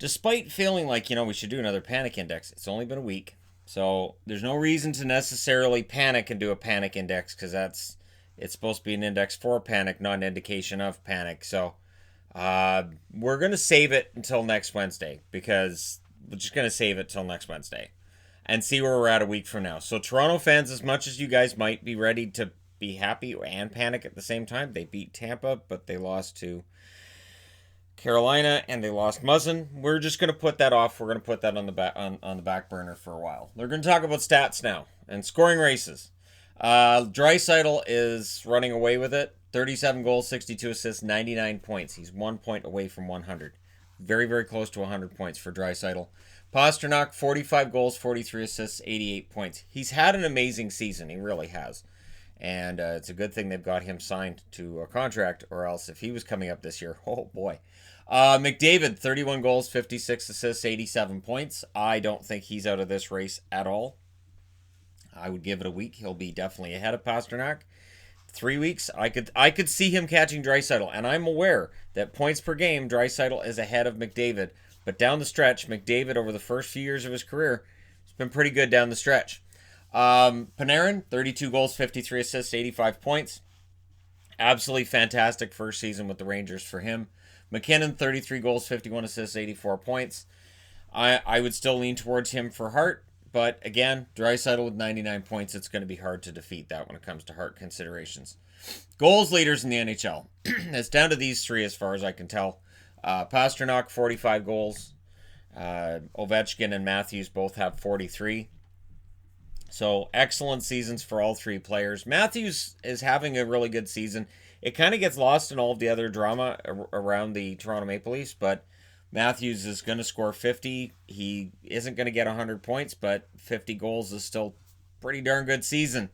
despite feeling like, we should do another panic index, it's only been a week. So there's no reason to necessarily panic and do a panic index because it's supposed to be an index for panic, not an indication of panic. So we're going to save it until next Wednesday because we're just going to save it till next Wednesday and see where we're at a week from now. So Toronto fans, as much as you guys might be ready to be happy and panic at the same time, they beat Tampa, but they lost to Carolina and they lost Muzzin. We're just going to put that off. We're going to put that on the back burner for a while. We're going to talk about stats now and scoring races. Draisaitl is running away with it. 37 goals, 62 assists, 99 points. He's 1 point away from 100. Very, very close to 100 points for Draisaitl. Pastrnak, 45 goals, 43 assists, 88 points. He's had an amazing season. He really has. And it's a good thing they've got him signed to a contract, or else if he was coming up this year, oh boy. McDavid, 31 goals, 56 assists, 87 points. I don't think he's out of this race at all. I would give it a week. He'll be definitely ahead of Pastrnak. 3 weeks, I could see him catching Draisaitl, and I'm aware that points per game, Draisaitl is ahead of McDavid. But down the stretch, McDavid over the first few years of his career has been pretty good down the stretch. Panarin, 32 goals, 53 assists, 85 points. Absolutely fantastic first season with the Rangers for him. McKinnon, 33 goals, 51 assists, 84 points. I would still lean towards him for Hart. But again, Draisaitl with 99 points, it's going to be hard to defeat that when it comes to Hart considerations. Goals leaders in the NHL. It's down to these three as far as I can tell. Pastrnak, 45 goals. Ovechkin and Matthews both have 43. So excellent seasons for all three players. Matthews is having a really good season. It kind of gets lost in all of the other drama around the Toronto Maple Leafs, but Matthews is going to score 50. He isn't going to get 100 points, but 50 goals is still pretty darn good season.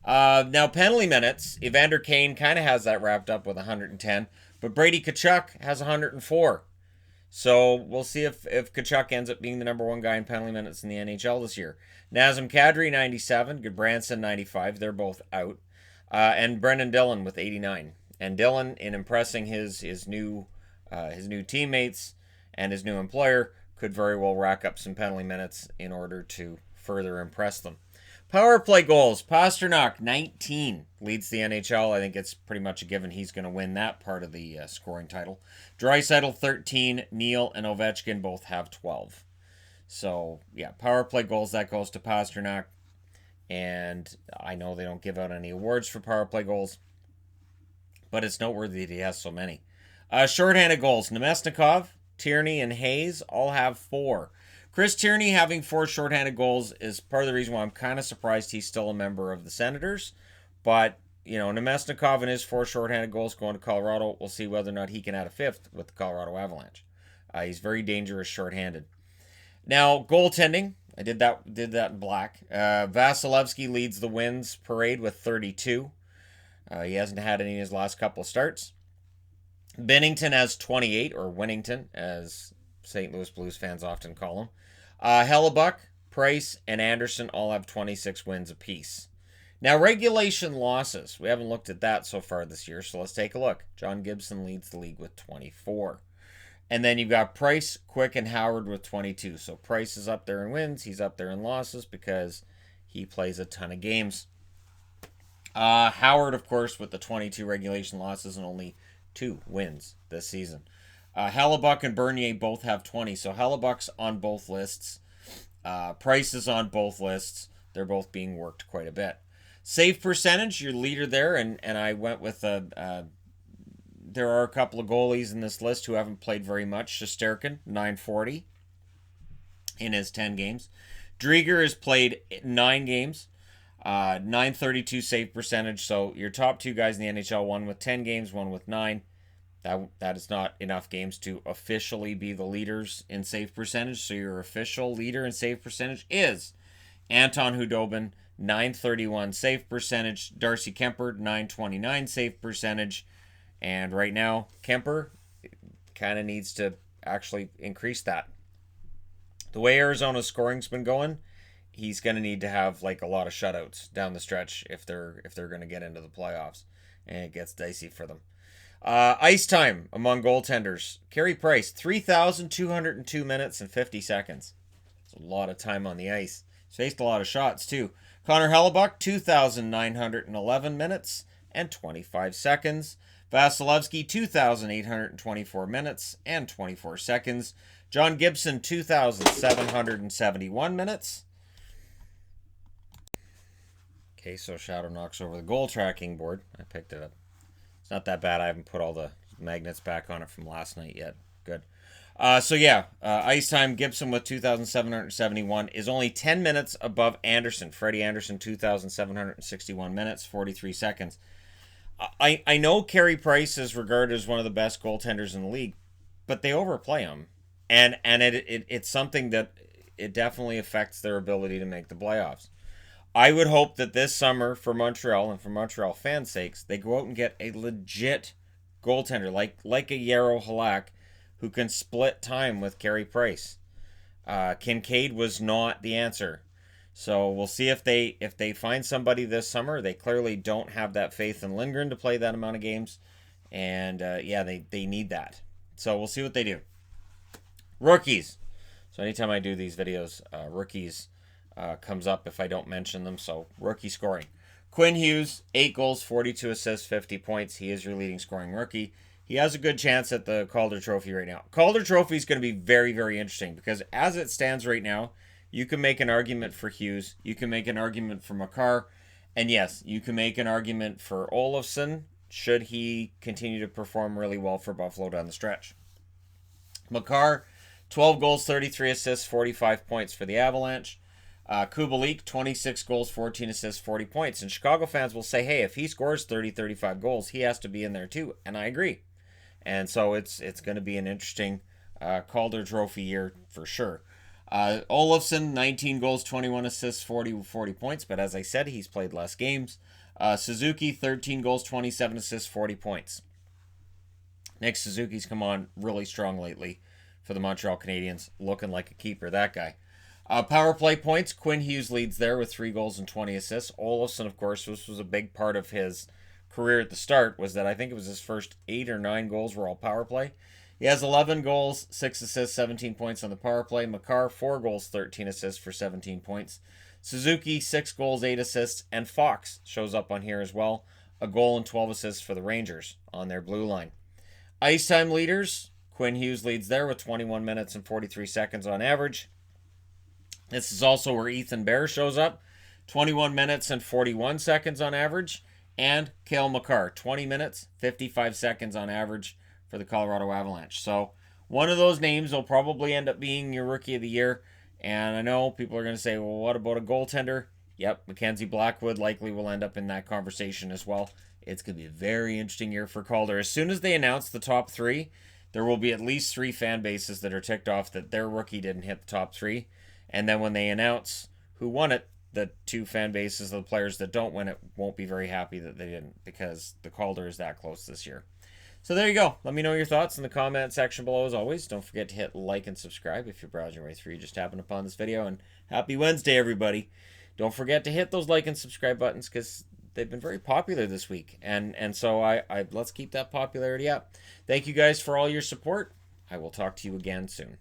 Now, penalty minutes. Evander Kane kind of has that wrapped up with 110, but Brady Tkachuk has 104. So we'll see if Tkachuk ends up being the number one guy in penalty minutes in the NHL this year. Nazem Kadri, 97. Goodbranson, 95. They're both out. And Brendan Dillon with 89. And Dillon, in impressing his new teammates and his new employer, could very well rack up some penalty minutes in order to further impress them. Power play goals. Pastrnak, 19, leads the NHL. I think it's pretty much a given he's going to win that part of the scoring title. Draisaitl, 13. Neal and Ovechkin both have 12. So, yeah, power play goals, that goes to Pastrnak. And I know they don't give out any awards for power play goals, but it's noteworthy that he has so many. Shorthanded goals. Nemesnikov, Tierney, and Hayes all have 4. Chris Tierney having 4 shorthanded goals is part of the reason why I'm kind of surprised he's still a member of the Senators. But, Nemesnikov and his 4 shorthanded goals going to Colorado. We'll see whether or not he can add a 5th with the Colorado Avalanche. He's very dangerous shorthanded. Now, goaltending. I did that in black. Vasilevsky leads the wins parade with 32. He hasn't had any in his last couple of starts. Binnington has 28, or Winnington, as St. Louis Blues fans often call him. Hellebuck, Price, and Anderson all have 26 wins apiece. Now, regulation losses. We haven't looked at that so far this year, so let's take a look. John Gibson leads the league with 24. And then you've got Price, Quick, and Howard with 22. So Price is up there in wins. He's up there in losses because he plays a ton of games. Howard, of course, with the 22 regulation losses and only 2 wins this season. Hellebuck and Bernier both have 20. So Hellebuck's on both lists. Price is on both lists. They're both being worked quite a bit. Save percentage, your leader there, and I went with there are a couple of goalies in this list who haven't played very much. Shesterkin, 940 in his 10 games. Drieger has played 9 games, 932 save percentage. So your top 2 guys in the NHL, one with 10 games, one with 9. That is not enough games to officially be the leaders in save percentage. So your official leader in save percentage is Anton Hudobin, 931 save percentage. Darcy Kemper, 929 save percentage. And right now, Kemper kind of needs to actually increase that. The way Arizona's scoring's been going, he's going to need to have like a lot of shutouts down the stretch if they're going to get into the playoffs, and it gets dicey for them. Ice time among goaltenders. Carey Price, 3,202 minutes and 50 seconds. It's a lot of time on the ice. He's faced a lot of shots, too. Connor Hellebuck, 2,911 minutes and 25 seconds. Vasilevsky, 2,824 minutes and 24 seconds. John Gibson, 2,771 minutes. Okay, so Shadow knocks over the goal tracking board. I picked it up. It's not that bad. I haven't put all the magnets back on it from last night yet. Good. Ice time, Gibson with 2,771 is only 10 minutes above Anderson. Freddie Anderson, 2,761 minutes, 43 seconds. I know Carey Price is regarded as one of the best goaltenders in the league, but they overplay him. And it's something that it definitely affects their ability to make the playoffs. I would hope that this summer for Montreal and for Montreal fans' sakes, they go out and get a legit goaltender like a Yarrow Halak who can split time with Carey Price. Kincaid was not the answer. So we'll see if they find somebody this summer. They clearly don't have that faith in Lindgren to play that amount of games. And they need that. So we'll see what they do. Rookies. So anytime I do these videos, rookies comes up if I don't mention them. So rookie scoring. Quinn Hughes, 8 goals, 42 assists, 50 points. He is your leading scoring rookie. He has a good chance at the Calder Trophy right now. Calder Trophy is going to be very, very interesting because as it stands right now, you can make an argument for Hughes. You can make an argument for Makar. And yes, you can make an argument for Olofsson should he continue to perform really well for Buffalo down the stretch. Makar, 12 goals, 33 assists, 45 points for the Avalanche. Kubalik, 26 goals, 14 assists, 40 points. And Chicago fans will say, hey, if he scores 30, 35 goals, he has to be in there too. And I agree. And so it's going to be an interesting Calder Trophy year for sure. Olofsson, 19 goals, 21 assists, 40 points. But as I said, he's played less games. Suzuki, 13 goals, 27 assists, 40 points. Nick Suzuki's come on really strong lately for the Montreal Canadiens. Looking like a keeper, that guy. Power play points, Quinn Hughes leads there with 3 goals and 20 assists. Olofsson, of course, this was a big part of his career at the start, was that I think it was his first 8 or 9 goals were all power play. He has 11 goals, 6 assists, 17 points on the power play. Makar, 4 goals, 13 assists for 17 points. Suzuki, 6 goals, 8 assists. And Fox shows up on here as well. A goal and 12 assists for the Rangers on their blue line. Ice time leaders, Quinn Hughes leads there with 21 minutes and 43 seconds on average. This is also where Ethan Bear shows up. 21 minutes and 41 seconds on average. And Cale Makar, 20 minutes, 55 seconds on average for the Colorado Avalanche. So one of those names will probably end up being your Rookie of the Year. And I know people are going to say, well, what about a goaltender? Yep, Mackenzie Blackwood likely will end up in that conversation as well. It's going to be a very interesting year for Calder. As soon as they announce the top 3, there will be at least 3 fan bases that are ticked off that their rookie didn't hit the top 3. And then when they announce who won it, the 2 fan bases of the players that don't win it won't be very happy that they didn't because the Calder is that close this year. So there you go. Let me know your thoughts in the comment section below as always. Don't forget to hit like and subscribe if you're browsing your way through. You just happened upon this video. And happy Wednesday, everybody. Don't forget to hit those like and subscribe buttons because they've been very popular this week. And so let's keep that popularity up. Thank you guys for all your support. I will talk to you again soon.